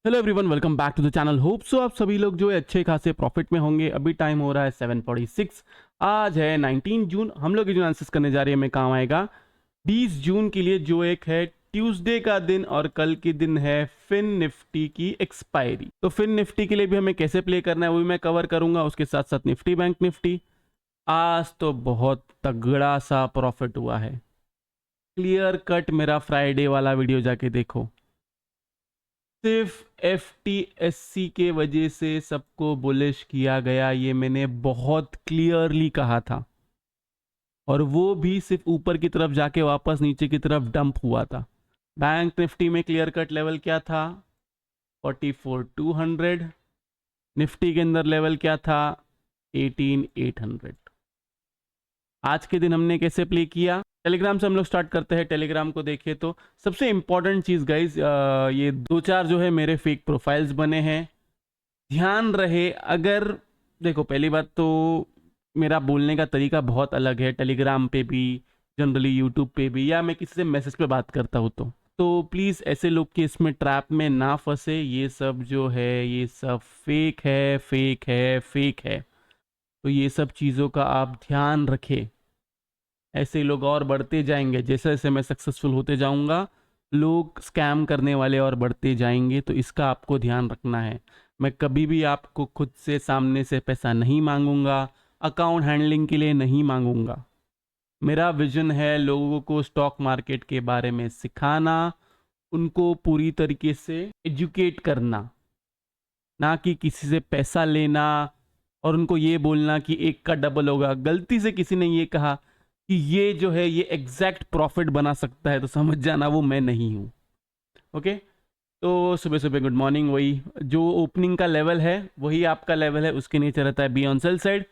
Hello everyone, welcome back to the channel. Hope so आप सभी लोग जो है अच्छे खासे प्रॉफिट में होंगे। अभी टाइम हो रहा है 7:46। आज है 19 जून। हम लोग ये जो एनालिसिस करने जा रहे हैं हमें काम आएगा 20 जून के लिए, जो एक है ट्यूसडे का दिन और कल के दिन है फिन निफ्टी की एक्सपायरी। तो फिन निफ्टी के लिए भी हमें कैसे प्ले करना है वो भी मैं कवर करूंगा, उसके साथ साथ निफ्टी बैंक निफ्टी। आज तो बहुत तगड़ा सा प्रॉफिट हुआ है। क्लियर कट मेरा फ्राइडे वाला वीडियो जाके देखो। सिर्फ एफटीएससी के वजह से सबको बुलिश किया गया, ये मैंने बहुत क्लियरली कहा था, और वो भी सिर्फ ऊपर की तरफ जाके वापस नीचे की तरफ डंप हुआ था। बैंक निफ्टी में क्लियर कट लेवल क्या था? 44,200। निफ्टी के अंदर लेवल क्या था? 18,800। आज के दिन हमने कैसे प्ले किया? टेलीग्राम से हम लोग स्टार्ट करते हैं। टेलीग्राम को देखिए तो सबसे इंपॉर्टेंट चीज़ गाइज, ये दो चार जो है मेरे फेक प्रोफाइल्स बने हैं, ध्यान रहे। अगर देखो, पहली बात तो मेरा बोलने का तरीका बहुत अलग है, टेलीग्राम पे भी, जनरली यूट्यूब पे भी, या मैं किसी से मैसेज पे बात करता हूँ तो प्लीज़ ऐसे लोग के इसमें ट्रैप में ना फंसे। ये सब जो है ये सब फेक है, फेक है, फेक है। तो ये सब चीज़ों का आप ध्यान रखें। ऐसे लोग और बढ़ते जाएंगे, जैसे जैसे मैं सक्सेसफुल होते जाऊंगा लोग स्कैम करने वाले और बढ़ते जाएंगे, तो इसका आपको ध्यान रखना है। मैं कभी भी आपको खुद से सामने से पैसा नहीं मांगूंगा, अकाउंट हैंडलिंग के लिए नहीं मांगूंगा। मेरा विजन है लोगों को स्टॉक मार्केट के बारे में सिखाना, उनको पूरी तरीके से एजुकेट करना, ना कि किसी से पैसा लेना और उनको ये बोलना कि एक का डबल होगा। गलती से किसी ने ये कहा कि ये जो है ये एग्जैक्ट प्रॉफिट बना सकता है, तो समझ जाना वो मैं नहीं हूँ। ओके, तो सुबह सुबह गुड मॉर्निंग। वही जो ओपनिंग का लेवल है वही आपका लेवल है, उसके नीचे रहता है be on sell side.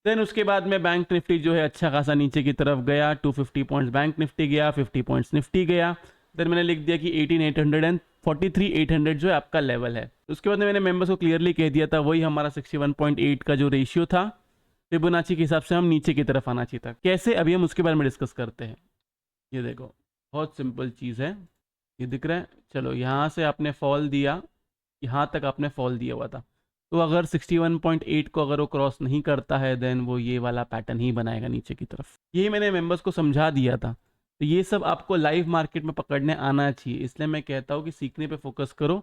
Then उसके बाद में बैंक निफ्टी जो है अच्छा खासा नीचे की तरफ गया, 250 पॉइंट्स बैंक निफ्टी गया, 50 पॉइंट्स निफ्टी गया। देन मैंने लिख दिया कि 18,800 एंड 43,800 जो है आपका लेवल है। उसके बाद में मैंने मेंबर्स को क्लियरली कह दिया था, वही हमारा 61.8 का जो रेशियो था फिबोनाची के हिसाब से हम नीचे की तरफ आना चाहिए था। कैसे, अभी हम उसके बारे में डिस्कस करते हैं। ये देखो, बहुत सिंपल चीज़ है, ये दिख रहा है। चलो यहाँ से आपने फॉल दिया, यहाँ तक आपने फॉल दिया हुआ था, तो अगर 61.8 को अगर वो क्रॉस नहीं करता है देन वो ये वाला पैटर्न ही बनाएगा नीचे की तरफ। यही मैंने मेंबर्स को समझा दिया था। तो ये सब आपको लाइव मार्केट में पकड़ने आना चाहिए, इसलिए मैं कहता हूँ कि सीखने पे फोकस करो।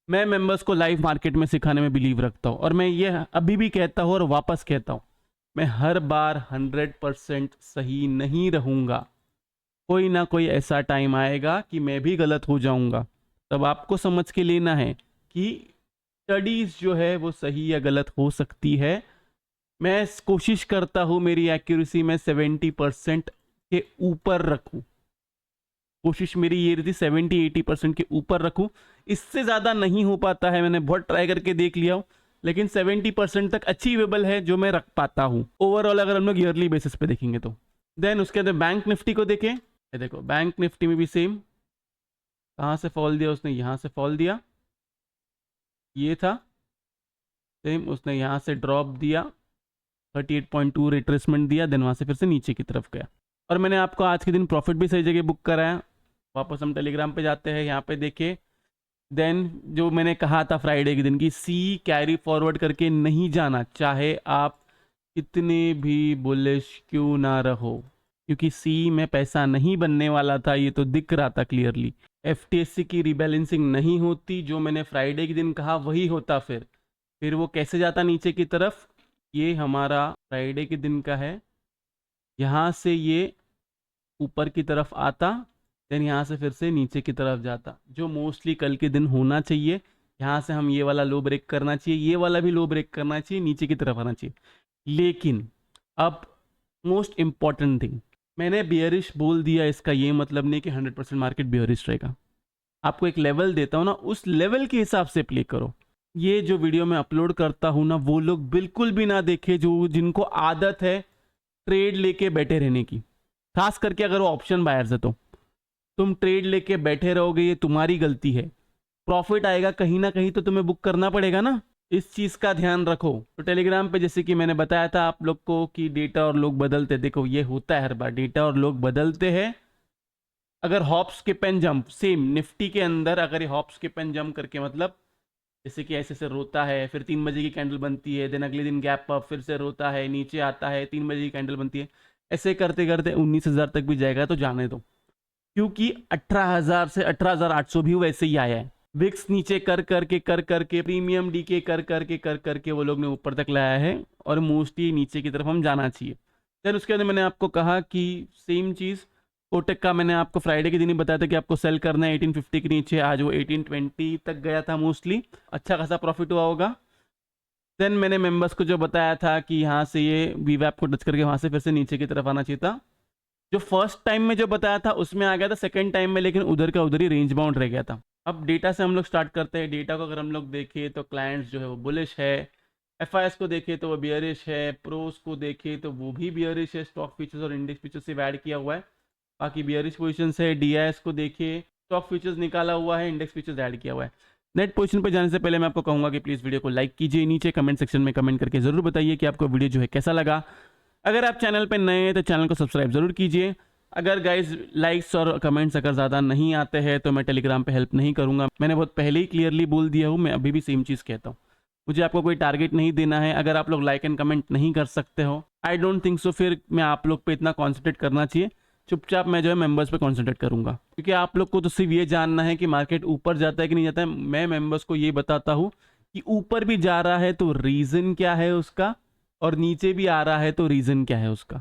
मैं मेंबर्स को लाइव मार्केट में सिखाने में बिलीव रखता हूँ, और मैं ये अभी भी कहता हूँ और वापस कहता हूँ, मैं हर बार 100% सही नहीं रहूँगा। कोई ना कोई ऐसा टाइम आएगा कि मैं भी गलत हो जाऊँगा, तब आपको समझ के लेना है कि स्टडीज़ जो है वो सही या गलत हो सकती है। मैं कोशिश करता हूँ मेरी एक्यूरेसी में 70% के ऊपर रखूँ। कोशिश मेरी ये रही थी 70-80% के ऊपर रखूँ। इससे ज़्यादा नहीं हो पाता है, मैंने बहुत ट्राई करके देख लिया हूँ, लेकिन 70% तक अचीवेबल है जो मैं रख पाता हूँ ओवरऑल, अगर हम लोग ईयरली बेसिस पे देखेंगे तो। देन उसके बाद बैंक निफ्टी को देखें। ये देखो, बैंक निफ्टी में भी सेम, कहाँ से फॉल दिया उसने? यहाँ से फॉल दिया, ये था सेम, उसने यहाँ से ड्रॉप दिया, 38.2 रिट्रेसमेंट दिया, देन वहाँ से फिर से नीचे की तरफ गया। और मैंने आपको आज के दिन प्रॉफिट भी सही जगह बुक कराया। वापस हम टेलीग्राम पे जाते हैं, यहाँ पे देखिए। देन जो मैंने कहा था फ्राइडे के दिन की, सी कैरी फॉरवर्ड करके नहीं जाना, चाहे आप कितने भी बुलिश क्यों ना रहो, क्योंकि सी में पैसा नहीं बनने वाला था, ये तो दिख रहा था क्लियरली। एफटीएससी की रिबैलेंसिंग नहीं होती, जो मैंने फ्राइडे के दिन कहा वही होता। फिर वो कैसे जाता नीचे की तरफ? ये हमारा फ्राइडे के दिन का है, यहाँ से ये ऊपर की तरफ आता, देन यहाँ से फिर से नीचे की तरफ जाता, जो मोस्टली कल के दिन होना चाहिए। यहाँ से हम ये वाला लो ब्रेक करना चाहिए, ये वाला भी लो ब्रेक करना चाहिए, नीचे की तरफ आना चाहिए। लेकिन अब मोस्ट इंपॉर्टेंट थिंग, मैंने बियरिश बोल दिया, इसका ये मतलब नहीं कि 100% मार्केट बियरिश रहेगा। आपको एक लेवल देता हूँ ना, उस लेवल के हिसाब से प्ले करो। ये जो वीडियो मैं अपलोड करता हूँ ना, वो लोग बिल्कुल भी ना देखे जो जिनको आदत है ट्रेड लेके बैठे रहने की, खास करके अगर वो ऑप्शन बायर्स है तो। तुम ट्रेड लेके बैठे रहोगे, ये तुम्हारी गलती है। प्रॉफिट आएगा कहीं ना कहीं तो तुम्हें बुक करना पड़ेगा ना, इस चीज़ का ध्यान रखो। तो टेलीग्राम पे जैसे कि मैंने बताया था आप लोग को कि डेटा और लोग बदलते, देखो ये होता है हर बार, डेटा और लोग बदलते हैं। अगर hop skip and jump same Nifty के अंदर, अगर ये हॉप स्किप एंड जंप करके मतलब जैसे कि ऐसे से रोता है, फिर 3 बजे की कैंडल बनती है, देन अगले दिन गैप अप, फिर से रोता है, नीचे आता है, 3 बजे की कैंडल बनती है, ऐसे करते करते 19,000 तक भी जाएगा तो जाने दो, क्योंकि 18,000 से 18,800 भी वैसे ही आया है। विक्स नीचे कर करके प्रीमियम डीके कर करके वो लोग ने ऊपर तक लाया है और मोस्टली नीचे की तरफ हम जाना चाहिए। देन उसके अंदर मैंने आपको कहा कि सेम चीज़ कोटक का मैंने आपको फ्राइडे के दिन ही बताया था कि आपको सेल करना है 1850 के नीचे, आज वो 1820 तक गया था मोस्टली, अच्छा खासा प्रॉफिट हुआ होगा। देन मैंने मेंबर्स को जो बताया था कि यहाँ से ये वीवैप को टच करके वहाँ से फिर से नीचे की तरफ आना चाहिए था। जो फर्स्ट टाइम में जो बताया था उसमें आ गया था, सेकंड टाइम में लेकिन उधर का उधर ही रेंज बाउंड रह गया था। अब डेटा से हम लोग स्टार्ट करते हैं। डेटा को अगर हम लोग देखें तो क्लाइंट्स जो है वो बुलिश है, एफआईएस को देखें तो वो बियरिश है, प्रोस को देखें तो वो भी बियरिश है, स्टॉक फीचर्स और इंडेक्स फीचर्स से ऐड किया हुआ है, बाकी बियरिश पोजिशन है। डीआईएस को देखिए, स्टॉक फीचर्स निकाला हुआ है, इंडेक्स फीचर्स ऐड किया हुआ है। नेट पोजीशन पर जाने से पहले मैं आपको कहूंगा कि प्लीज़ वीडियो को लाइक कीजिए, नीचे कमेंट सेक्शन में कमेंट करके ज़रूर बताइए कि आपको वीडियो जो है कैसा लगा। अगर आप चैनल पर नए हैं तो चैनल को सब्सक्राइब जरूर कीजिए। अगर गाइज लाइक्स और कमेंट्स अगर ज़्यादा नहीं आते हैं तो मैं टेलीग्राम पे हेल्प नहीं करूंगा। मैंने बहुत पहले ही क्लियरली बोल दिया हूँ, मैं अभी भी सेम चीज़ कहता हूँ, मुझे आपको कोई टारगेट नहीं देना है। अगर आप लोग लाइक एंड कमेंट नहीं कर सकते हो, आई डोंट थिंक सो फिर मैं आप लोग पे इतना कॉन्सेंट्रेट करना चाहिए। चुपचाप मैं जो है मेंबर्स पे कॉन्सेंट्रेट करूंगा, क्योंकि आप लोग को तो सिर्फ ये जानना है कि मार्केट ऊपर जाता है कि नहीं जाता है। मैं मेंबर्स को ये बताता हूँ कि ऊपर भी जा रहा है तो रीज़न क्या है उसका, और नीचे भी आ रहा है तो रीज़न क्या है उसका।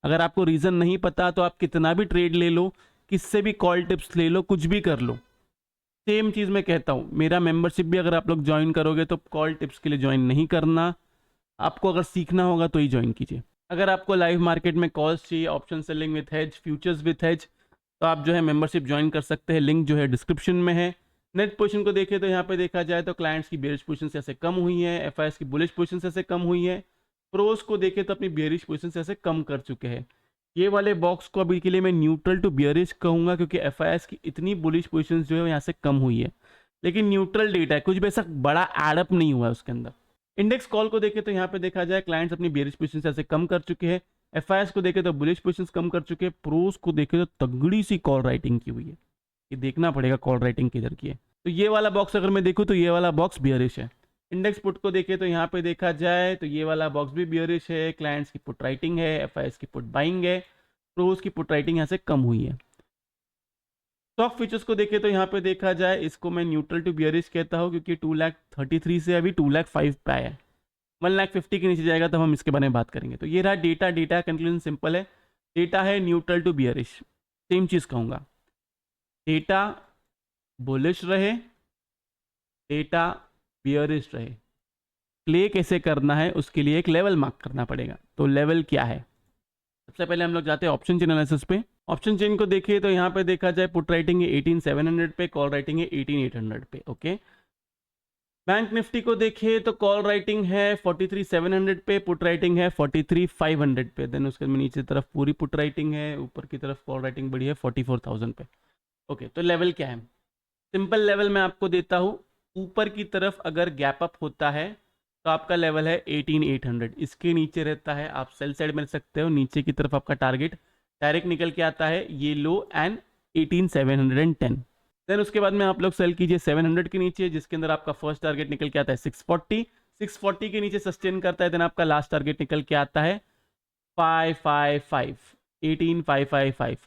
अगर आपको रीज़न नहीं पता तो आप कितना भी ट्रेड ले लो, किससे भी कॉल टिप्स ले लो, कुछ भी कर लो, सेम चीज़ मैं कहता हूँ। मेरा मेंबरशिप भी अगर आप लोग ज्वाइन करोगे तो कॉल टिप्स के लिए ज्वाइन नहीं करना, आपको अगर सीखना होगा तो ही ज्वाइन कीजिए। अगर आपको लाइव मार्केट में कॉल्स चाहिए, option selling with hedge, futures with hedge, तो आप जो है मेंबरशिप ज्वाइन कर सकते हैं, लिंक जो है डिस्क्रिप्शन में है। नेट पोजीशन को देखें तो यहाँ पे देखा जाए तो क्लाइंट्स की बेरिश पोजीशन से ऐसे कम हुई है, एफआईएस की बुलिश पोजीशन से ऐसे कम हुई है, प्रोस को देखें तो अपनी बेरिश पोजीशन से ऐसे कम कर चुके हैं। ये वाले बॉक्स को अभी के लिए मैं न्यूट्रल टू बियरिश कहूँगा, क्योंकि एफआईएस की इतनी बुलिश पोजीशन जो है यहाँ से कम हुई है, लेकिन न्यूट्रल डेटा है, कुछ भी ऐसा बड़ा एडअप नहीं हुआ है उसके अंदर। इंडेक्स कॉल को देखें तो यहाँ पे देखा जाए क्लाइंट्स अपनी बेरिश पोजीशन से ऐसे कम कर चुके हैं, एफआईएस को देखें तो बुलिश पोजीशन कम कर चुके हैं, प्रोस को देखें तो तगड़ी सी कॉल राइटिंग की हुई है। ये देखना पड़ेगा कॉल राइटिंग किधर की है। तो ये वाला बॉक्स अगर मैं देखूँ तो ये वाला बॉक्स बियरिश है। इंडेक्स पुट को देखें तो यहाँ पे देखा जाए तो ये वाला बॉक्स भी बियरिश है, क्लाइंट्स की पुट राइटिंग है, एफआईएस की पुट बाइंग है, प्रोस की पुट राइटिंग यहाँ से कम हुई है। स्टॉक फीचर्स को देखें तो यहाँ पे देखा जाए इसको मैं न्यूट्रल टू बियरिश कहता हूँ, क्योंकि 2,33,000 से अभी 2,05,000 पे आया है। 1,50,000 के नीचे जाएगा तब हम इसके बारे में बात करेंगे। तो ये रहा डेटा। डेटा कंक्लूजन सिंपल है, डेटा है न्यूट्रल टू बियरिश। सेम चीज़ कहूँगा, डेटा बुलिश रहे, डेटा बियरिश रहे, प्ले कैसे करना है उसके लिए एक लेवल मार्क करना पड़ेगा। तो लेवल क्या है, सबसे पहले हम लोग जाते हैं ऑप्शन चेन एनालिसिस पे। ऑप्शन चेन को देखिए तो यहाँ पे देखा जाए पुट राइटिंग है 18,700 पे, कॉल राइटिंग है 18,800 पे। ओके, बैंक निफ्टी को देखिए तो कॉल राइटिंग है 43,700 पे, पुट राइटिंग है 43,500 पे। देन उसके नीचे तरफ पूरी पुट राइटिंग है, ऊपर की तरफ कॉल राइटिंग बढ़ी है 44,000 पे। ओके, तो लेवल क्या है, सिंपल लेवल मैं आपको देता हूँ। ऊपर की तरफ अगर गैप अप होता है तो आपका लेवल है 18,800, इसके नीचे रहता है आप सेल साइड में रख सकते हो, नीचे की तरफ आपका टारगेट डायरेक्ट निकल के आता है ये लो एंड 18,710। देन उसके बाद में आप लोग सेल कीजिए 700 के नीचे, जिसके अंदर आपका फर्स्ट टारगेट निकल के आता है 640, 640 के नीचे सस्टेन करता है, देन आपका लास्ट टारगेट निकल के आता है 555, 18,555।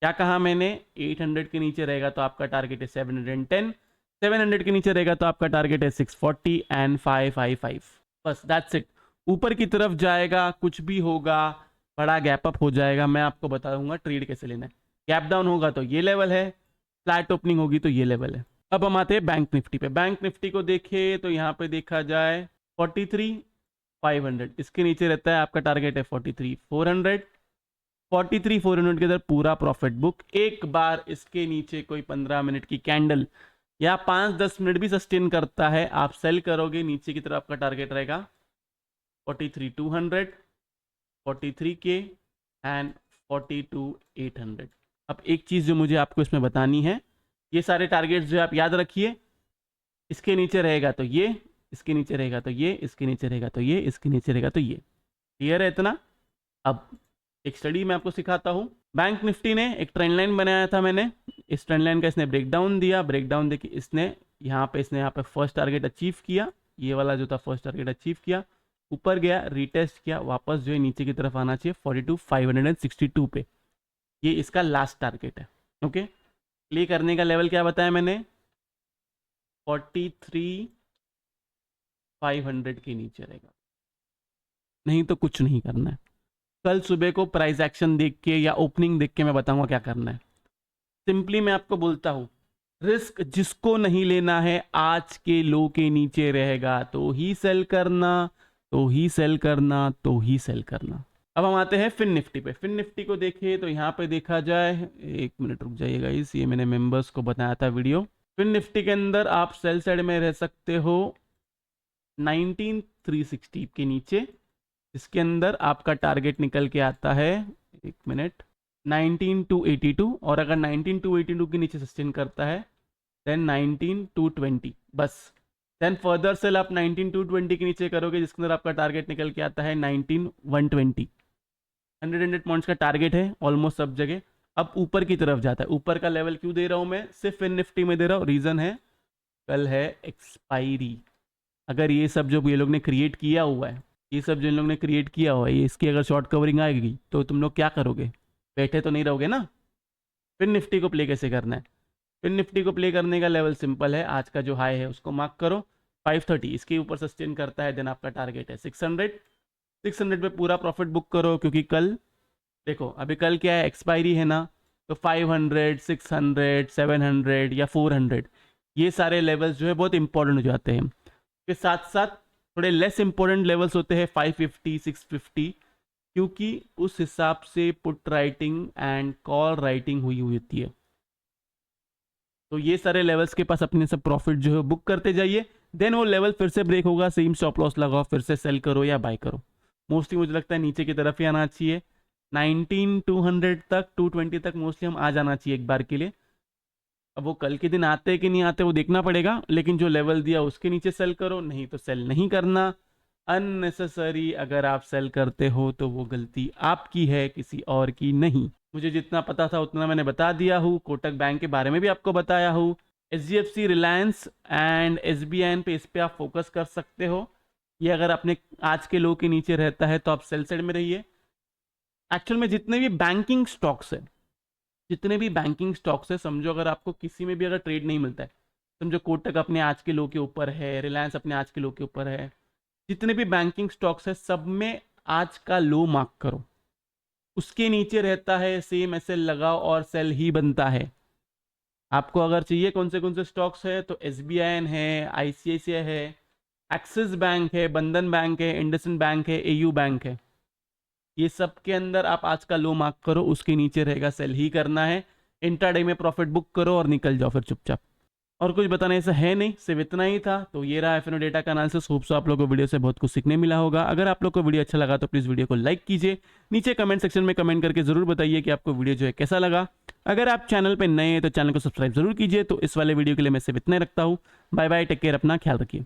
क्या कहा मैंने, 800 के नीचे रहेगा तो आपका टारगेट है 710, 700 के नीचे रहेगा तो आपका टारगेट है 640 एंड 555। बस दैट्स इट। ऊपर की तरफ जाएगा कुछ भी होगा, बड़ा गैप अप हो जाएगा, मैं आपको बता दूंगा ट्रेड कैसे लेना है। गैप डाउन होगा तो ये लेवल है, फ्लैट ओपनिंग होगी तो ये लेवल है। अब हम आते हैं बैंक निफ्टी पे। बैंक निफ्टी को देखे तो यहाँ पे देखा जाए 43,500, इसके नीचे रहता है आपका टारगेट है 43,400, 43,400 के अंदर पूरा प्रॉफिट बुक। एक बार इसके नीचे कोई 15 मिनट की कैंडल या 5-10 मिनट भी सस्टेन करता है, आप सेल करोगे, नीचे की तरफ आपका टारगेट रहेगा 43,200, 43K एंड 42,800। अब एक चीज़ जो मुझे आपको इसमें बतानी है, ये सारे टारगेट्स जो आप याद रखिए, इसके नीचे रहेगा तो ये, इसके नीचे रहेगा तो ये, इसके नीचे रहेगा तो ये, इसके नीचे रहेगा तो ये। क्लियर है इतना? अब एक स्टडी मैं आपको सिखाता हूँ, बैंक निफ्टी ने एक ट्रेंड लाइन बनाया था मैंने, इस ट्रेंड लाइन का इसने ब्रेकडाउन दिया, ब्रेकडाउन देखिए इसने यहाँ पे फर्स्ट टारगेट अचीव किया, ये वाला जो था फर्स्ट टारगेट अचीव किया, ऊपर गया, रीटेस्ट किया, वापस जो है नीचे की तरफ आना चाहिए 42,562 पे, ये इसका लास्ट टारगेट है। ओके, प्ले करने का लेवल क्या बताया मैंने, 43,500 के नीचे रहेगा, नहीं तो कुछ नहीं करना है। कल सुबह को प्राइस एक्शन देख के या ओपनिंग देख के मैं बताऊंगा क्या करना है। सिंपली मैं आपको बोलता हूं, रिस्क जिसको नहीं लेना है आज के लो के नीचे रहेगा तो ही सेल करना, तो ही सेल करना, तो ही सेल करना। अब हम आते हैं फिन निफ्टी पे। फिन निफ्टी को देखिए तो यहाँ पे देखा जाए, एक मिनट रुक जाइएगा, ये मैंने मेंबर्स को बताया था वीडियो। फिन निफ्टी के अंदर आप सेल साइड में रह सकते हो 19,360 के नीचे, इसके अंदर आपका टारगेट निकल के आता है, एक मिनट, 19,282, और अगर 19,282 के नीचे सस्टेन करता है देन 19,220 बस। देन फर्दर सेल आप 19,220 के नीचे करोगे जिसके अंदर आपका टारगेट निकल के आता है 19,120। 100 पॉइंट्स का टारगेट है ऑलमोस्ट सब जगह। अब ऊपर की तरफ जाता है, ऊपर का लेवल क्यों दे रहा हूं मैं, सिर्फ फिन निफ्टी में दे रहा हूँ, रीजन है कल है एक्सपायरी। अगर ये सब जो ये लोग ने क्रिएट किया हुआ है, ये सब जो इन लोग ने क्रिएट किया हुआ है, ये इसकी अगर शॉर्ट कवरिंग आएगी तो तुम लोग क्या करोगे, बैठे तो नहीं रहोगे ना। फिन निफ्टी को प्ले कैसे करना है, फिन निफ्टी को प्ले करने का लेवल सिंपल है, आज का जो हाई है उसको मार्क करो 530, इसके ऊपर सस्टेन करता है देन आपका टारगेट है 600 पे पूरा प्रॉफिट बुक करो, क्योंकि कल देखो अभी कल क्या है, एक्सपायरी है ना, तो 500, 600, 700 या 400 ये सारे लेवल्स जो है बहुत इंपॉर्टेंट हो जाते हैं। के साथ साथ थोड़े लेस इंपॉर्टेंट लेवल्स होते हैं 550, 650, क्योंकि उस हिसाब से put writing and call writing हुई होती है। तो ये सारे लेवल्स के पास अपने सब प्रॉफिट जो है बुक करते जाइए, देन वो लेवल फिर से ब्रेक होगा, सेम स्टॉप लॉस लगाओ, फिर से सेल करो या बाय करो। मोस्टली मुझे लगता है नीचे की तरफ ही आना चाहिए, 19,200 तक, 220 तक मोस्टली हम आ जाना चाहिए एक बार के लिए। अब वो कल के दिन आते कि नहीं आते वो देखना पड़ेगा, लेकिन जो लेवल दिया उसके नीचे सेल करो, नहीं तो सेल नहीं करना। अननेसेसरी अगर आप सेल करते हो तो वो गलती आपकी है, किसी और की नहीं। मुझे जितना पता था उतना मैंने बता दिया हूँ, कोटक बैंक के बारे में भी आपको बताया हूँ, HDFC, रिलायंस एंड SBI पे, इस पे आप फोकस कर सकते हो। ये अगर अपने आज के लो के नीचे रहता है तो आप सेल साइड में रहिए। एक्चुअल में जितने भी बैंकिंग स्टॉक्स है, जितने भी बैंकिंग स्टॉक्स है, समझो अगर आपको किसी में भी अगर ट्रेड नहीं मिलता है, समझो कोटक अपने आज के लो के ऊपर है, रिलायंस अपने आज के लो के ऊपर है, जितने भी बैंकिंग स्टॉक्स है सब में आज का लो मार्क करो, उसके नीचे रहता है सेम एसएल लगाओ और सेल ही बनता है। आपको अगर चाहिए कौन से स्टॉक्स है तो SBI है, ICICI है, एक्सिस बैंक है, बंधन बैंक है, इंडसइंड बैंक है, AU बैंक है, ये सब के अंदर आप आज का लो मार्क करो, उसके नीचे रहेगा सेल ही करना है। इंट्राडे में प्रॉफिट बुक करो और निकल जाओ फिर चुपचाप। और कुछ बताने ऐसा है नहीं, सिर्फ इतना ही था। तो ये रहा FNO डेटा का एनालिसिस। होप सो आप लोगों को वीडियो से बहुत कुछ सीखने मिला होगा। अगर आप लोग को वीडियो अच्छा लगा तो प्लीज़ वीडियो को लाइक कीजिए, नीचे कमेंट सेक्शन में कमेंट करके जरूर बताइए कि आपको वीडियो जो है कैसा लगा। अगर आप चैनल पर नए हैं तो चैनल को सब्सक्राइब जरूर कीजिए। तो इस वाले वीडियो के लिए मैं सिर्फ इतना ही रखता हूँ। बाय बाय, टेक केयर, अपना ख्याल रखिए।